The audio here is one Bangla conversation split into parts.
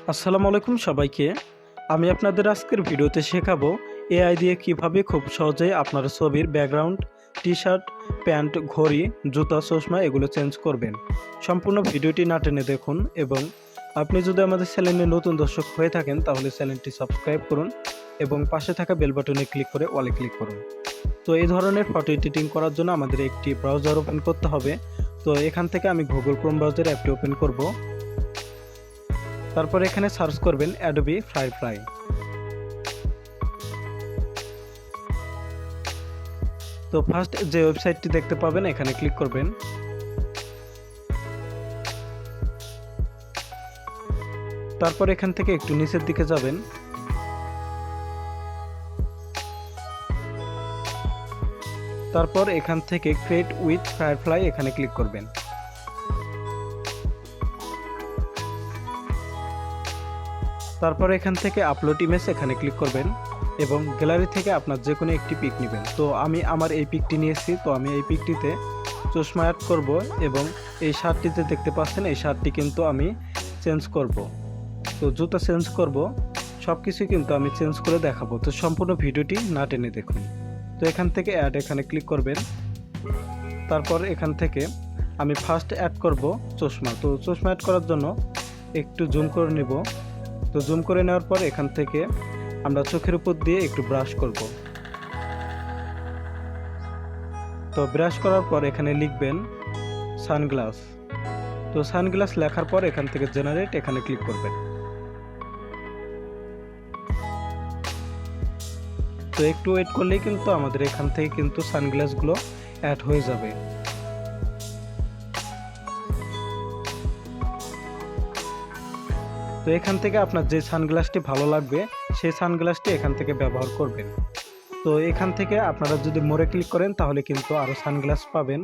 আসসালামু আলাইকুম সবাইকে। আমি আপনাদের আজকের ভিডিওতে শেখাবো এআই দিয়ে কিভাবে খুব সহজেই আপনার ছবির ব্যাকগ্রাউন্ড, টি-শার্ট, প্যান্ট, ঘড়ি, জুতা, চশমা এগুলো চেঞ্জ করবেন। সম্পূর্ণ ভিডিওটি না টেনে দেখুন এবং আপনি যদি আমাদের চ্যানেলে নতুন দর্শক হয়ে থাকেন তাহলে চ্যানেলটি সাবস্ক্রাইব করুন এবং পাশে থাকা বেল বাটনে ক্লিক করে অলে ক্লিক করুন। তো এই ধরনের ফটো এডিটিং করার জন্য আমাদের একটি ব্রাউজার ওপেন করতে হবে। তো এখান থেকে আমি গুগল ক্রোম ব্রাউজার অ্যাপটি ওপেন করব। তারপর এখানে সার্চ করবেন Adobe Firefly। তো ফার্স্ট যে ওয়েবসাইটটি দেখতে পাবেন এখানে ক্লিক করবেন। তারপর এখান থেকে একটু নিচের দিকে যাবেন। তারপর এখান থেকে ক্রিয়েট উইথ ফায়ারফ্লাই এখানে ক্লিক করবেন। তারপর এখান থেকে আপলোড ইমেজ এখানে ক্লিক করবেন এবং গ্যালারি থেকে আপনার যে কোনো একটি পিক নেবেন। তো আমি আমার এই পিকটি নিয়েছি। তো আমি এই পিকটিতে চশমা অ্যাড করব এবং এই শার্টটিতে দেখতে পাচ্ছেন এই শার্টটি কিন্তু আমি চেঞ্জ করব। তো জুতা চেঞ্জ করব, সব কিছুই কিন্তু আমি চেঞ্জ করে দেখাবো। তো সম্পূর্ণ ভিডিওটি না টেনে দেখুন। তো এখান থেকে অ্যাড এখানে ক্লিক করবেন। তারপর এখান থেকে আমি ফার্স্ট অ্যাড করব চশমা। তো চশমা অ্যাড করার জন্য একটু জুম করে নেব। তো জুম করে নেওয়ার পর এখান থেকে আমরা চোখের উপর দিয়ে একটু ব্রাশ করব। তো ব্রাশ করার পর এখানে লিখবেন সানগ্লাস। তো সানগ্লাস লেখার পর এখান থেকে জেনারেট এখানে ক্লিক করবেন। তো একটু ওয়েট করলেই কিন্তু আমাদের এখান থেকে কিন্তু সানগ্লাসগুলো অ্যাড হয়ে যাবে। তো এখান থেকে আপনার যে সানগ্লাসটি ভালো লাগবে সেই সানগ্লাসটি এখান থেকে ব্যবহার করবেন। তো এখান থেকে আপনারা যদি মোরে ক্লিক করেন তাহলে কিন্তু আরও সানগ্লাস পাবেন।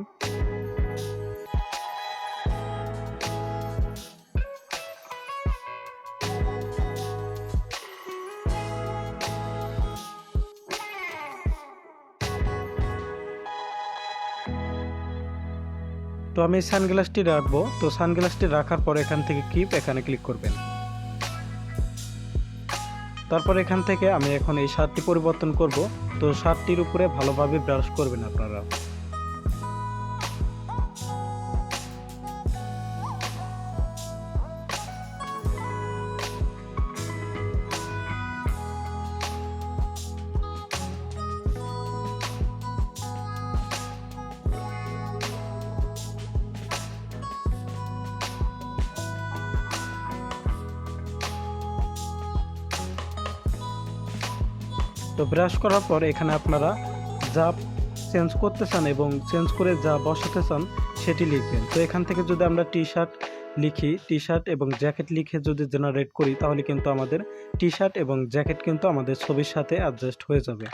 তো আমি সানগ্লাসটি রাখবো। তো সানগ্লাসটি রাখার পর এখান থেকে কিপ এখানে ক্লিক করবেন। তারপর এখান থেকে আমি এখন এই শার্টটি পরিবর্তন করব। তো শার্টটির উপরে ভালোভাবে ব্রাশ করবেন আপনারা। তো ব্রাশ করার পর এখানে আপনারা যা চেঞ্জ করতে চান এবং চেঞ্জ করে যা বসাতে চান সেটি লিখবেন। তো এখান থেকে যদি আমরা টি-শার্ট লিখি, টি-শার্ট এবং জ্যাকেট লিখে যদি জেনারেট করি তাহলে কিন্তু আমাদের টি-শার্ট এবং জ্যাকেট কিন্তু আমাদের ছবির সাথে অ্যাডজাস্ট হয়ে যাবে।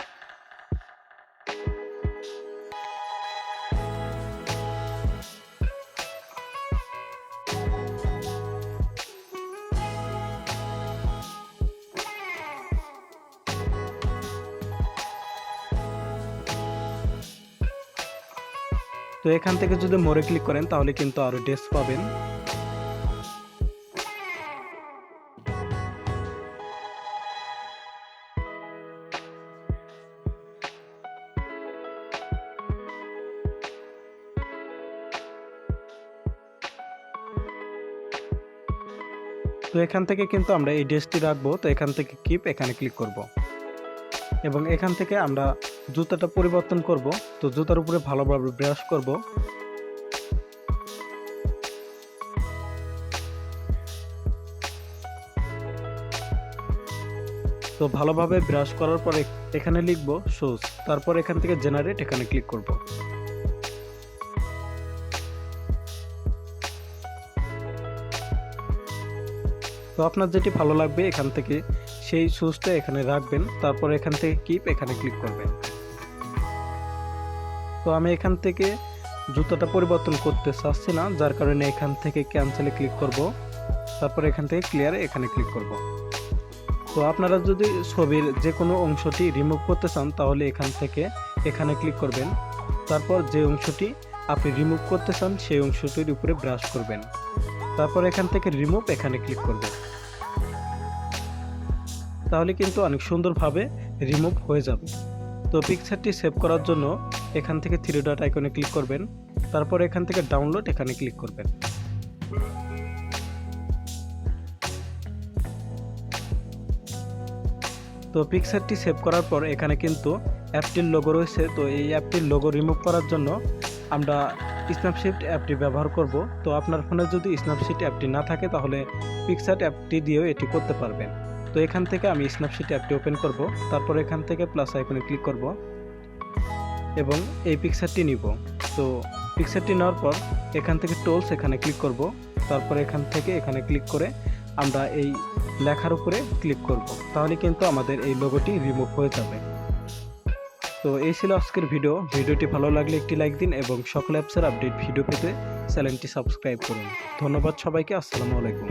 তো এখান থেকে যদি মোরে ক্লিক করেন তাহলে কিন্তু আরো ড্রেস পাবেন। তো এখান থেকে কিন্তু আমরা এই ড্রেসটি রাখবো। তো এখান থেকে কিপ এখানে ক্লিক করব এবং এখান থেকে আমরা জুতাটা পরিবর্তন করব। তো জুতার উপরে ভালোভাবে ব্রাশ করব। তো ভালোভাবে ব্রাশ করার পরে এখানে লিখব শুজ। তারপর এখান থেকে জেনারেট এখানে ক্লিক করব। তো আপনার যেটি ভালো লাগবে এখান থেকে সেই শুজটা এখানে রাখবেন। তারপর এখান থেকে কিপ এখানে ক্লিক করবেন। তো আমি এখান থেকে জুতাটা পরিবর্তন করতে চাচ্ছি না, যার কারণে এখান থেকে ক্যান্সেলে ক্লিক করব। তারপর এখান থেকে ক্লিয়ার এখানে ক্লিক করব। তো আপনারা যদি ছবির যে কোনো অংশটি রিমুভ করতে চান তাহলে এখান থেকে এখানে ক্লিক করবেন। তারপর যে অংশটি আপনি রিমুভ করতে চান সেই অংশটির উপরে ব্রাশ করবেন। তারপর এখান থেকে রিমুভ এখানে ক্লিক করবেন। তাহলে কিন্তু অনেক সুন্দরভাবে রিমুভ হয়ে যাবে। তো পিকচারটি সেভ করার জন্য এখান থেকে থ্রি ডট আইকনে ক্লিক করবেন, তারপর এখান থেকে ডাউনলোড এখানে ক্লিক করবেন। তো পিকচারটি সেভ করার পর এখানে কিন্তু অ্যাপটির লোগো রয়েছে। তো এই অ্যাপটির লোগো রিমুভ করার জন্য আমরা স্ন্যাপশিট অ্যাপটি ব্যবহার করব। তো আপনার ফোনে যদি স্ন্যাপশিট অ্যাপটি না থাকে তাহলে পিকচার অ্যাপটি দিয়েও এটি করতে পারবেন। তো এখান থেকে আমি স্ন্যাপশিট অ্যাপটি ওপেন করব, তারপর এখান থেকে প্লাস আইকনে ক্লিক করব এবং এই পিকচারটি নিব। তো পিকচারটি নেওয়ার পর এখান থেকে টুলস এখানে ক্লিক করব, তারপর এখান থেকে এখানে ক্লিক করে আমরা এই লেখার উপরে ক্লিক করব, তাহলে কিন্তু আমাদের এই লোগোটি রিমুভ হয়ে যাবে। তো এই ছিল আজকের ভিডিওটি ভালো লাগলে একটি লাইক দিন এবং সকল অ্যাপসের আপডেট ভিডিও পেতে চ্যানেলটি সাবস্ক্রাইব করুন। ধন্যবাদ সবাইকে। আসসালামু আলাইকুম।